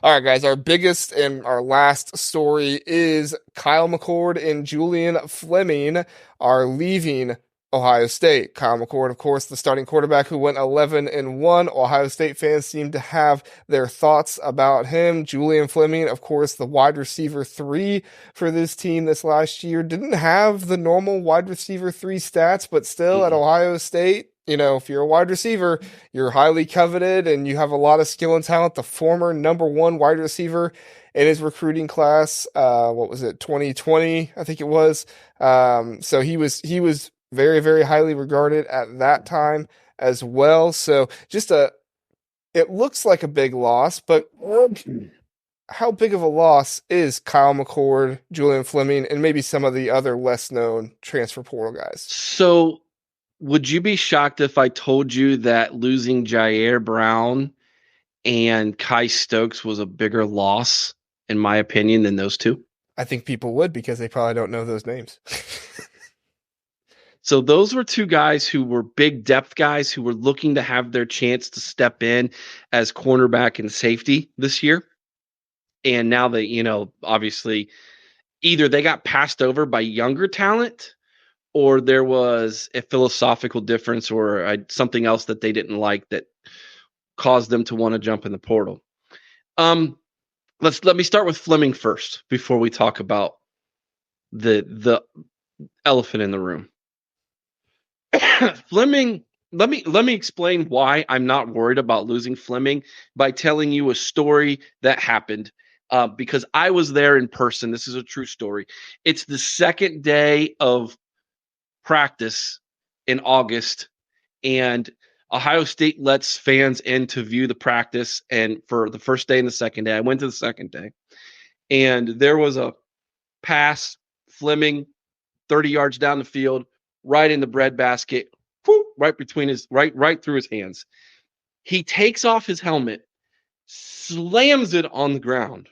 All right, guys, our biggest and our last story is Kyle McCord and Julian Fleming are leaving Ohio State. Kyle McCord, of course, the starting quarterback who went 11-1. Ohio State fans seem to have their thoughts about him. Julian Fleming, of course, the wide receiver 3 for this team this last year, didn't have the normal wide receiver 3 stats, but still at Ohio State, if you're a wide receiver, you're highly coveted and you have a lot of skill and talent. The former number 1 wide receiver in his recruiting class, what was it, 2020, I think it was. So he was very, very highly regarded at that time as well. So it looks like a big loss, but how big of a loss is Kyle McCord, Julian Fleming, and maybe some of the other less known transfer portal guys? So, would you be shocked if I told you that losing Jair Brown and Kai Stokes was a bigger loss, in my opinion, than those two? I think people would, because they probably don't know those names. So those were two guys who were big depth guys who were looking to have their chance to step in as cornerback and safety this year. And now that, obviously either they got passed over by younger talent or there was a philosophical difference or something else that they didn't like that caused them to want to jump in the portal. Let me start with Fleming first before we talk about the elephant in the room. Fleming, let me explain why I'm not worried about losing Fleming by telling you a story that happened. Because I was there in person. This is a true story. It's the second day of practice in August, and Ohio State lets fans in to view the practice. And for the first day and the second day, I went to the second day, and there was a pass, Fleming, 30 yards down the field, right in the breadbasket, right between right through his hands. He takes off his helmet, slams it on the ground.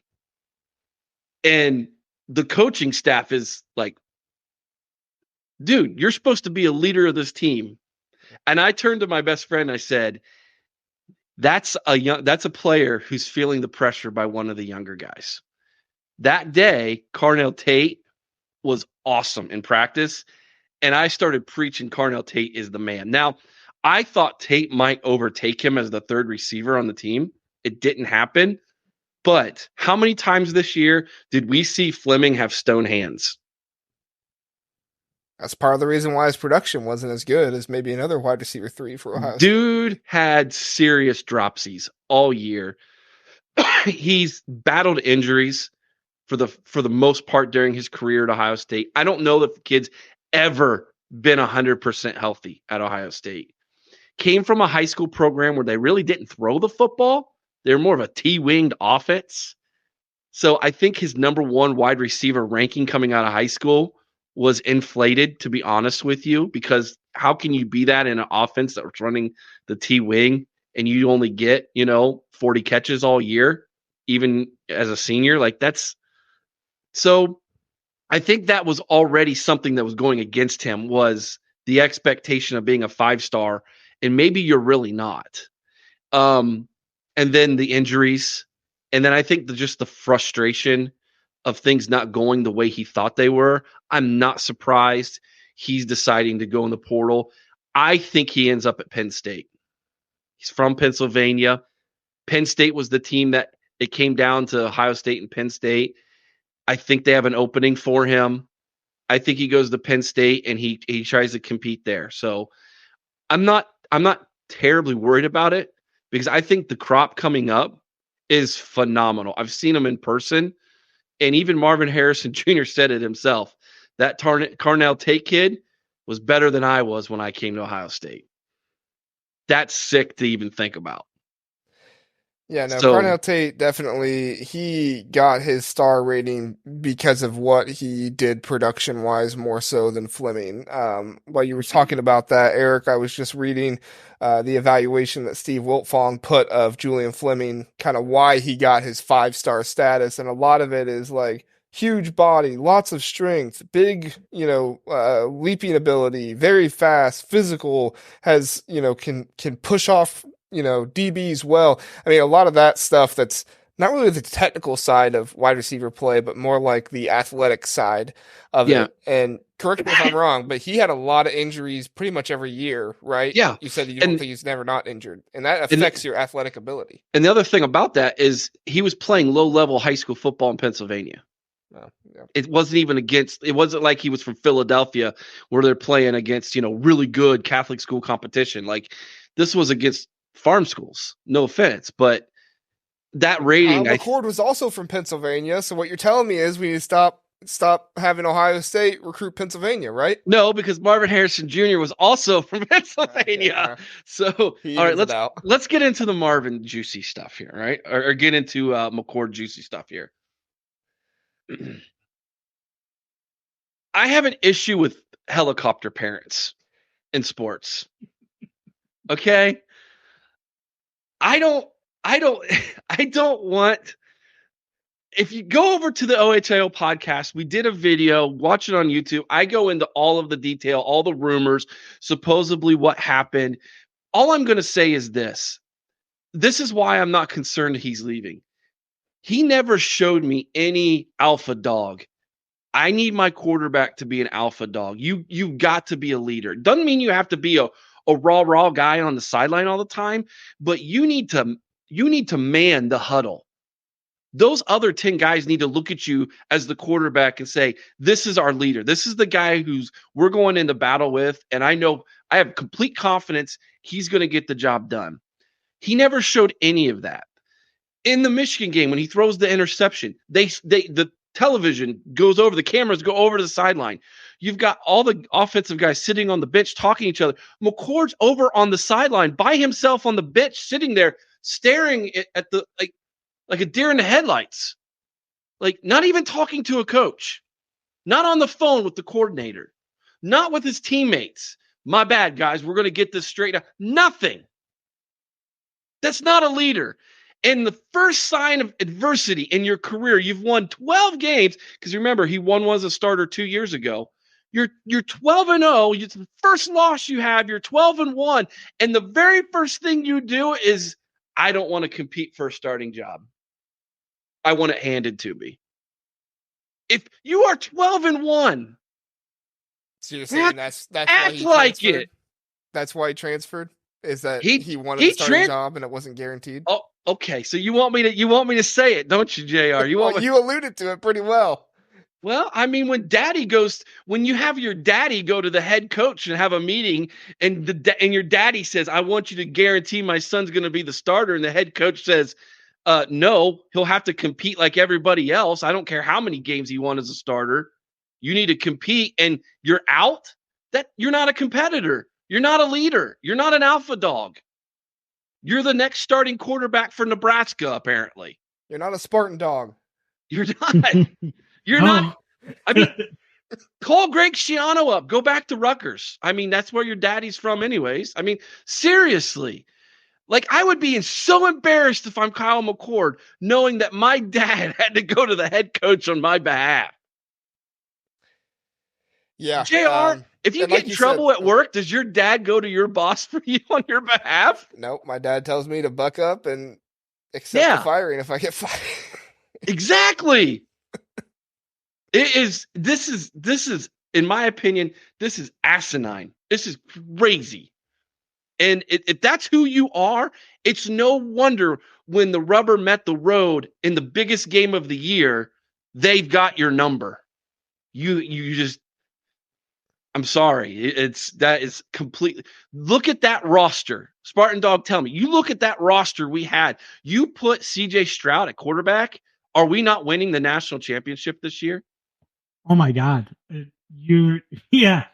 And the coaching staff is like, dude, you're supposed to be a leader of this team. And I turned to my best friend. I said, that's a player who's feeling the pressure by one of the younger guys. That day, Carnell Tate was awesome in practice. And I started preaching Carnell Tate is the man. Now, I thought Tate might overtake him as the third receiver on the team. It didn't happen. But how many times this year did we see Fleming have stone hands? That's part of the reason why his production wasn't as good as maybe another wide receiver 3 for Ohio State. Dude had serious dropsies all year. He's battled injuries for the most part during his career at Ohio State. I don't know if the kid's ever been 100% healthy at Ohio State. Came from a high school program where they really didn't throw the football. They're more of a T-winged offense. So I think his number 1 wide receiver ranking coming out of high school was inflated, to be honest with you, because how can you be that in an offense that was running the T-wing and you only get, 40 catches all year, even as a senior? So I think that was already something that was going against him, was the expectation of being a 5-star, and maybe you're really not. And then the injuries. And then I think just the frustration of things not going the way he thought they were. I'm not surprised he's deciding to go in the portal. I think he ends up at Penn State. He's from Pennsylvania. Penn State was the team that it came down to Ohio State and Penn State. I think they have an opening for him. I think he goes to Penn State and he tries to compete there. So I'm not terribly worried about it, because I think the crop coming up is phenomenal. I've seen him in person, and even Marvin Harrison Jr. said it himself. That Carnell Tate kid was better than I was when I came to Ohio State. That's sick to even think about. Yeah, no, Carnell Tate definitely, he got his star rating because of what he did production-wise more so than Fleming. While you were talking about that, Eric, I was just reading the evaluation that Steve Wiltfong put of Julian Fleming, kind of why he got his 5-star status, and a lot of it is like huge body, lots of strength, big, leaping ability, very fast, physical, can push off, DBs well. I mean, a lot of that stuff that's not really the technical side of wide receiver play, but more like the athletic side of Yeah. it. And correct me if I'm wrong, but he had a lot of injuries pretty much every year, right? Yeah. You said that you don't And think he's never not injured, and that and affects your athletic ability. and the other thing about that is he was playing low-level high school football in Pennsylvania. Well, yeah. It wasn't like he was from Philadelphia where they're playing against, really good Catholic school competition. Like this was against farm schools. No offense, but that Kyle rating, McCord was also from Pennsylvania, so what you're telling me is we need to stop having Ohio State recruit Pennsylvania, right? no, because Marvin Harrison Jr. was also from Okay, Pennsylvania. So, he all right, evens it let's out. let's get into the Marvin juicy stuff here, right? Or get into McCord juicy stuff here. I have an issue with helicopter parents in sports. Okay? I don't I don't I don't want if you go over to the OHIO podcast, we did a video, watch it on YouTube. I go into all of the detail, all the rumors, supposedly what happened. All I'm going to say is this. This is why I'm not concerned he's leaving. He never showed me any alpha dog. I need my quarterback to be an alpha dog. You've got to be a leader. Doesn't mean you have to be a raw guy on the sideline all the time, but you need to man the huddle. Those other 10 guys need to look at you as the quarterback and say, this is our leader. This is the guy who's we're going into battle with. And I know I have complete confidence he's going to get the job done. He never showed any of that. In the Michigan game, when he throws the interception, the television goes over, the cameras go over to the sideline. You've got all the offensive guys sitting on the bench talking to each other. McCord's over on the sideline by himself on the bench, sitting there staring at the like a deer in the headlights, like not even talking to a coach, not on the phone with the coordinator, not with his teammates. My bad, guys. We're going to get this straight out. Nothing. That's not a leader. And the first sign of adversity in your career, you've won 12 games, because remember, he won one as a starter 2 years ago. You're 12 and 0. It's the first loss you have. You're 12 and 1. And the very first thing you do is, I don't want to compete for a starting job. I want it handed to me. If you are 12 and 1, So you're saying that's why act he like transferred? it. That's why he transferred? Is that He he wanted he a starting trans job and it wasn't guaranteed? Oh, okay. So you want me to say it, don't you, JR? You Well, want me you alluded to it pretty well. Well, I mean, when you have your daddy go to the head coach and have a meeting, and your daddy says, "I want you to guarantee my son's going to be the starter," and the head coach says, "No, he'll have to compete like everybody else. I don't care how many games he won as a starter. You need to compete, and you're out. That you're not a competitor. You're not a leader. You're not an alpha dog. You're the next starting quarterback for Nebraska, apparently. You're not a Spartan dog. You're not. You're not. Oh, I mean." Call Greg Schiano up. Go back to Rutgers. I mean, that's where your daddy's from, anyways. I mean, seriously. Like, I would be so embarrassed if I'm Kyle McCord, knowing that my dad had to go to the head coach on my behalf. Yeah. JR, if you And get like in you trouble said, at work, does your dad go to your boss for you on your behalf? nope, my dad tells me to buck up and accept the Yeah, firing if I get fired. exactly. This is, in my opinion, this is asinine. This is crazy. And if that's who you are, it's no wonder when the rubber met the road in the biggest game of the year, they've got your number. You just, I'm sorry. That is completely, look at that roster. Spartan Dog, tell me, you look at that roster we had. You put CJ Stroud at quarterback. Are we not winning the national championship this year? oh my God. Yeah.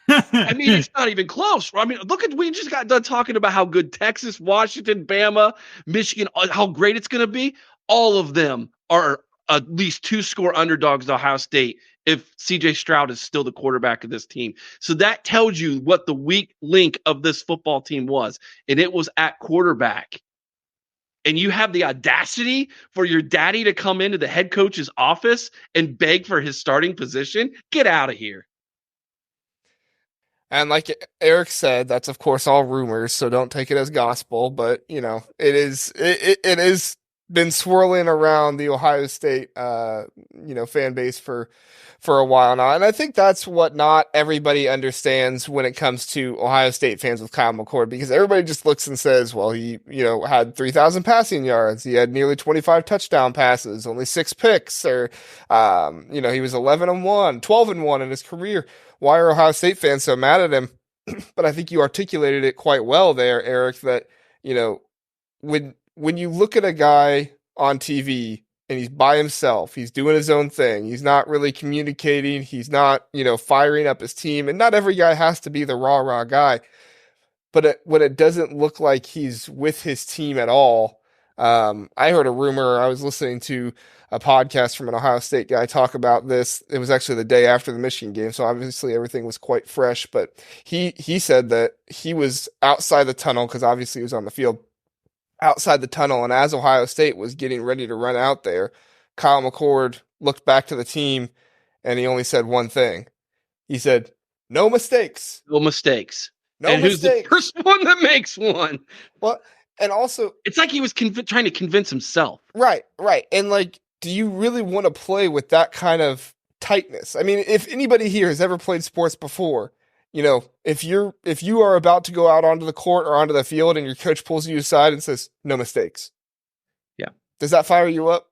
I mean, it's not even close. I mean, we just got done talking about how good Texas, Washington, Bama, Michigan, how great it's going to be. All of them are at least 2-score underdogs to Ohio State if CJ Stroud is still the quarterback of this team. So that tells you what the weak link of this football team was, and it was at quarterback. And you have the audacity for your daddy to come into the head coach's office and beg for his starting position? Get out of here. And like Eric said, that's of course all rumors, so don't take it as gospel. But it is been swirling around the Ohio State, fan base for a while now, and I think that's what not everybody understands when it comes to Ohio State fans with Kyle McCord, because everybody just looks and says, well, he had 3,000 passing yards, he had nearly 25 touchdown passes, only 6 picks, or he was 11-1, 12-1 in his career. Why are Ohio State fans so mad at him? But I think you articulated it quite well there, Eric, that when you look at a guy on TV and he's by himself, he's doing his own thing, he's not really communicating, he's not, firing up his team, and not every guy has to be the rah-rah guy, but when it doesn't look like he's with his team at all. I heard a rumor, I was listening to a podcast from an Ohio State guy talk about this. It was actually the day after the Michigan game, so obviously everything was quite fresh, but he said that he was outside the tunnel, because obviously he was on the field, outside the tunnel, and as Ohio State was getting ready to run out there, Kyle McCord looked back to the team and he only said one thing. He said, "No mistakes." No mistakes. No and mistakes. Who's the first one that makes one? Well, and also, it's like he was trying to convince himself. Right. And do you really want to play with that kind of tightness? I mean, if anybody here has ever played sports before, if you are about to go out onto the court or onto the field and your coach pulls you aside and says, "No mistakes." Yeah. Does that fire you up?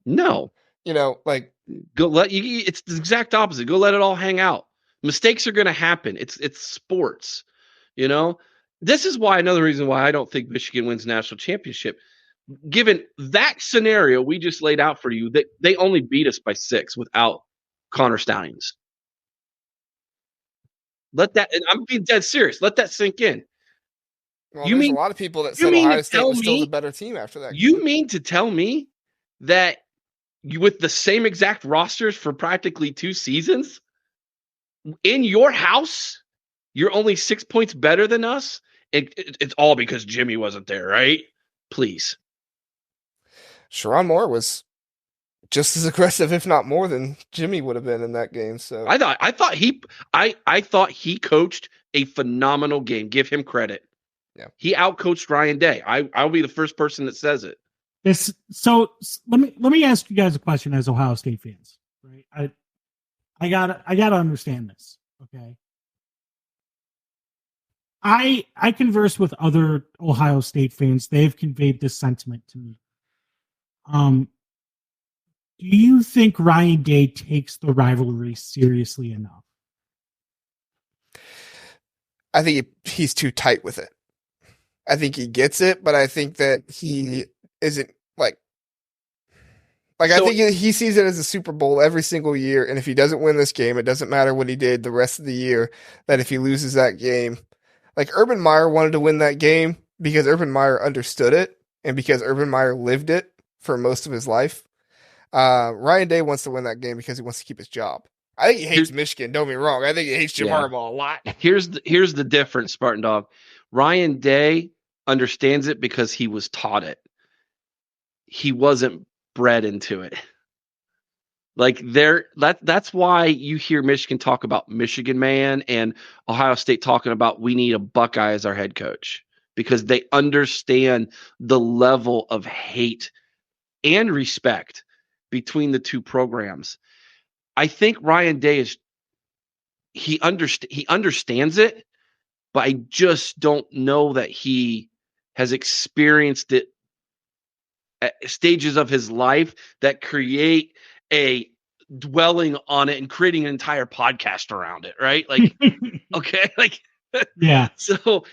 No. It's the exact opposite. Go let it all hang out. Mistakes are going to happen. It's sports, This is why another reason why I don't think Michigan wins national championship. Given that scenario we just laid out for you, that they only beat us by 6 without Connor Stalions. And I'm being dead serious. Let that sink in. Well, there's a lot of people that said Ohio State was still the better team after that game. You mean to tell me that with the same exact rosters for practically 2 seasons, in your house, you're only 6 points better than us? It's all because Jimmy wasn't there, right? Please. Sherrone Moore was just as aggressive, if not more, than Jimmy would have been in that game. So I thought he coached a phenomenal game. Give him credit. Yeah, he outcoached Ryan Day. I'll be the first person that says it. So let me ask you guys a question as Ohio State fans, right? I gotta understand this, okay? I converse with other Ohio State fans. They've conveyed this sentiment to me. Do you think Ryan Day takes the rivalry seriously enough? I think he's too tight with it. I think he gets it, but I think that he isn't I think he sees it as a Super Bowl every single year, and if he doesn't win this game, it doesn't matter what he did the rest of the year, that if he loses that game, Urban Meyer wanted to win that game because Urban Meyer understood it, and because Urban Meyer lived it for most of his life. Ryan Day wants to win that game because he wants to keep his job. I think he hates Michigan, don't get me wrong. I think he hates Jim Harbaugh a lot. Here's the difference, Spartan Dog. Ryan Day understands it because he was taught it. He wasn't bred into it. That's why you hear Michigan talk about Michigan man and Ohio State talking about we need a Buckeye as our head coach, because they understand the level of hate and respect between the two programs. I think Ryan Day he understands it, but I just don't know that he has experienced it at stages of his life that create a dwelling on it and creating an entire podcast around it, right? Okay, yeah. So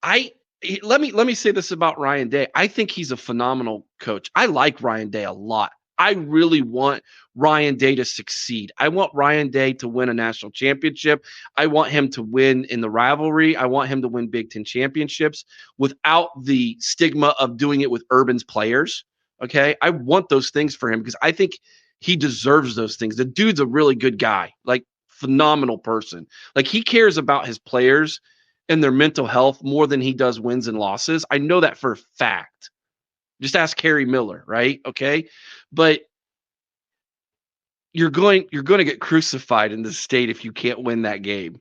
let me say this about Ryan Day. I think he's a phenomenal coach. I like Ryan Day a lot. I really want Ryan Day to succeed. I want Ryan Day to win a national championship. I want him to win in the rivalry. I want him to win Big Ten championships without the stigma of doing it with Urban's players. Okay. I want those things for him because I think he deserves those things. The dude's a really good guy, phenomenal person. He cares about his players and their mental health more than he does wins and losses. I know that for a fact. Just ask Harry Miller, right? Okay. But you're going to get crucified in this state if you can't win that game.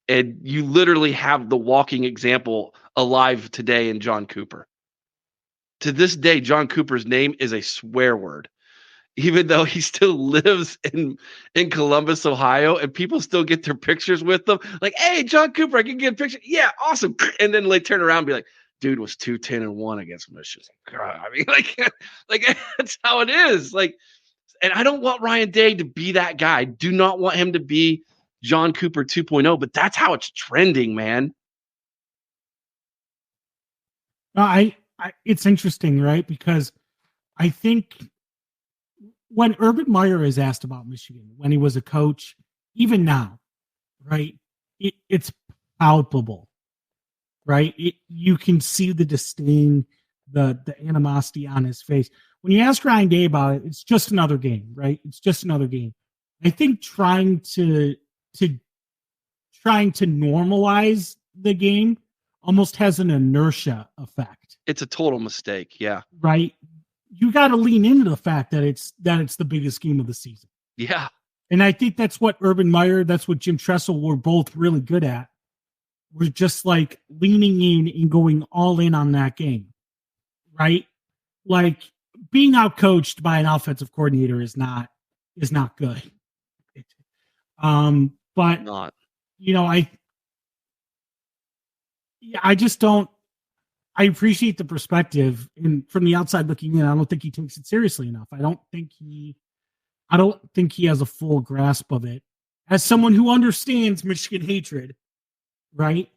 And you literally have the walking example alive today in John Cooper. to this day, John Cooper's name is a swear word, even though he still lives in Columbus, Ohio, and people still get their pictures with them. Like, hey, John Cooper, I can get a picture. Yeah, awesome. And then they turn around and be like, dude was 2-10-1 against Michigan. God, I mean, like that's how it is. Like, and I don't want Ryan Day to be that guy. I do not want him to be John Cooper 2.0, but that's how it's trending, man. I it's interesting, right? Because I think when Urban Meyer is asked about Michigan, when he was a coach, even now, right? It's palpable, right? You can see the disdain, the animosity on his face. When you ask Ryan Day about it, it's just another game, right? It's just another game. I think trying to normalize the game almost has an inertia effect. It's a total mistake. Yeah. Right. You got to lean into the fact that it's the biggest game of the season. Yeah. And I think that's what Urban Meyer, that's what Jim Tressel were both really good at. We're just like leaning in and going all in on that game. Right. Like being outcoached by an offensive coordinator is not good. But not. You know, I just don't. I appreciate the perspective, and from the outside looking in, I don't think he takes it seriously enough. I don't think he has a full grasp of it. As someone who understands Michigan hatred, right?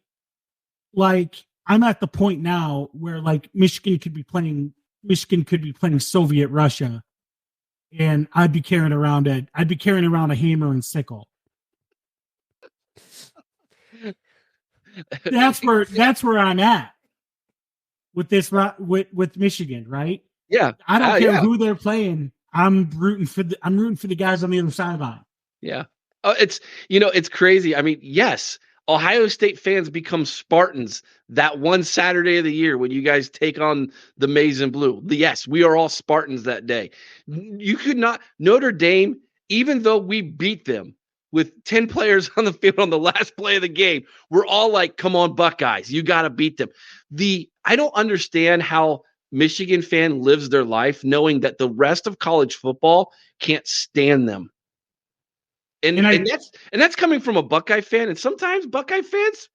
Like I'm at the point now where like Michigan could be playing Soviet Russia, and I'd be carrying around a hammer and sickle. That's where I'm at with this with Michigan, right? Yeah, I don't care who they're playing. I'm rooting for the guys on the other sideline. Yeah, it's crazy. I mean, yes, Ohio State fans become Spartans that one Saturday of the year when you guys take on the Maize and Blue. Yes, we are all Spartans that day. You could not Notre Dame, even though we beat them with 10 players on the field on the last play of the game, we're all like, come on, Buckeyes, you got to beat them. I don't understand how Michigan fan lives their life knowing that the rest of college football can't stand them. And that's coming from a Buckeye fan. And sometimes Buckeye fans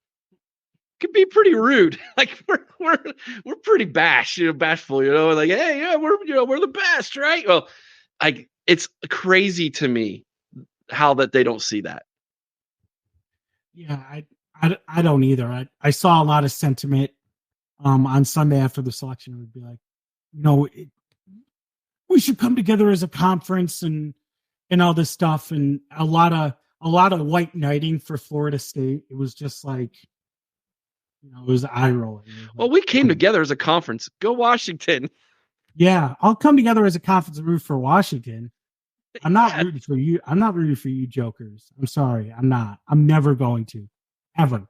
can be pretty rude. Like we're pretty bashful, like, hey, yeah, we're the best, right? Well, it's crazy to me how that they don't see that. Yeah, I don't either. I saw a lot of sentiment on Sunday after the selection. It would be like, we should come together as a conference and all this stuff, and a lot of white knighting for Florida State. It was just like, it was eye rolling. Well, we came together as a conference. Go Washington. Yeah, I'll come together as a conference and root for Washington. I'm not rooting for you. I'm not rooting for you jokers. I'm sorry. I'm not. I'm never going to. Ever.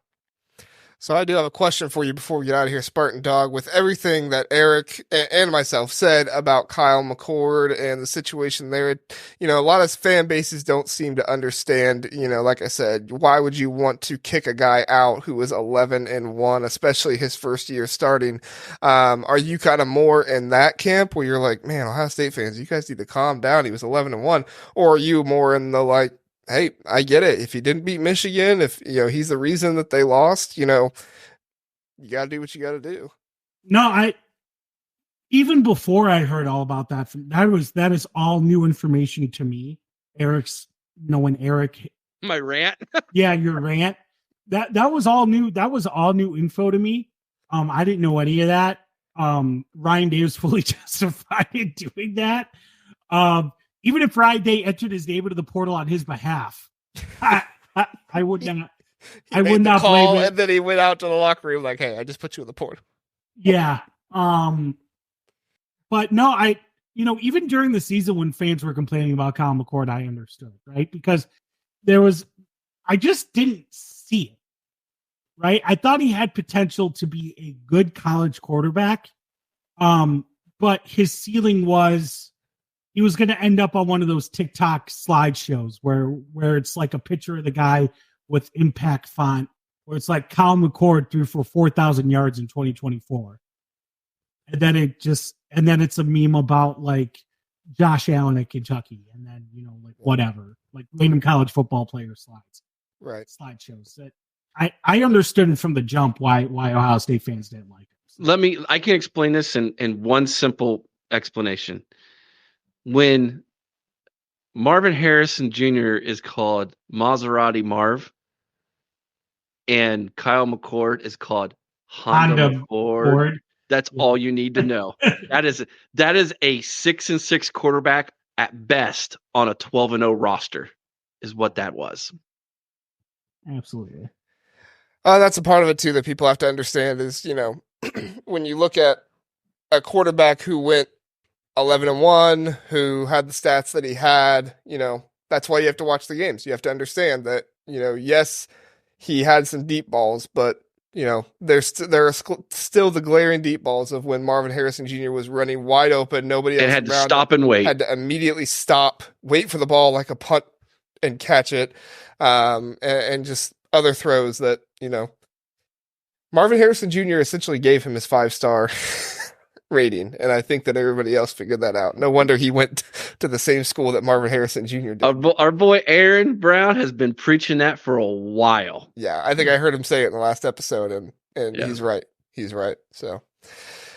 So I do have a question for you before we get out of here, Spartan Dog. With everything that Eric and myself said about Kyle McCord and the situation there, a lot of fan bases don't seem to understand, like I said, why would you want to kick a guy out who was 11-1, especially his first year starting? Are you kind of more in that camp where you're like, man, Ohio State fans, you guys need to calm down. He was 11-1. Or are you more in the like, hey, I get it. If he didn't beat Michigan, if he's the reason that they lost, you got to do what you got to do. No, even before I heard all about that is all new information to me. Eric's, when Eric, my rant, yeah, your rant, that was all new. That was all new info to me. I didn't know any of that. Ryan Day was fully justified in doing that. Even if Friday entered his name into the portal on his behalf, I would not. I would not blame it. And then he went out to the locker room like, "Hey, I just put you in the portal." Yeah. But no, even during the season when fans were complaining about Kyle McCord, I understood, right? Because I just didn't see it, right? I thought he had potential to be a good college quarterback, but his ceiling was. He was going to end up on one of those TikTok slideshows where it's like a picture of the guy with impact font, where it's like Kyle McCord threw for 4,000 yards in 2024. and then it's a meme about like Josh Allen at Kentucky, and then like whatever, like random college football player slideshows. That I understood it from the jump why Ohio State fans didn't like it. So. I can explain this in one simple explanation. When Marvin Harrison Jr. is called Maserati Marv, and Kyle McCord is called Honda McCord. That's all you need to know. That is a 6-6 quarterback at best on a 12-0 roster, is what that was. Absolutely. That's a part of it too that people have to understand is, when you look at a quarterback who went 11-1, who had the stats that he had, that's why you have to watch the games. You have to understand that, yes, he had some deep balls, but there are still the glaring deep balls of when Marvin Harrison Jr. was running wide open, nobody else had to stop and wait, had to immediately stop, wait for the ball like a punt and catch it, and just other throws that Marvin Harrison Jr. essentially gave him his 5-star rating, and I think that everybody else figured that out. No wonder he went to the same school that Marvin Harrison Jr. did. Our boy Aaron Brown has been preaching that for a while. Yeah, I think I heard him say it in the last episode, and yeah. He's right. He's right. So,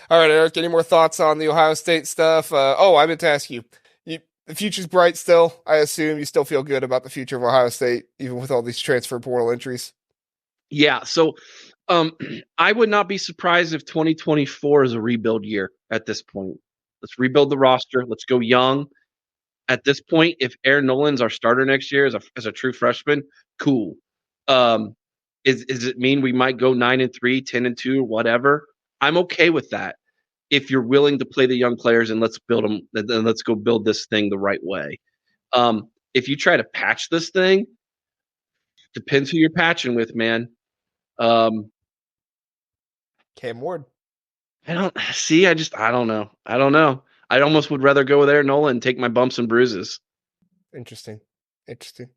all right, Eric, any more thoughts on the Ohio State stuff? I meant to ask you, the future's bright still. I assume you still feel good about the future of Ohio State, even with all these transfer portal entries. Yeah, so I would not be surprised if 2024 is a rebuild year at this point. Let's rebuild the roster. Let's go young. At this point, if Aaron Nolan's our starter next year as a true freshman, cool. Is it mean we might go 9-3, 10-2, whatever? I'm okay with that. If you're willing to play the young players and let's build them, then let's go build this thing the right way. If you try to patch this thing, depends who you're patching with, man. Cam Ward. I don't know. I almost would rather go with Aaron Nolan and take my bumps and bruises. Interesting. It's going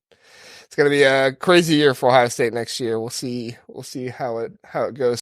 to be a crazy year for Ohio State next year. We'll see how it goes.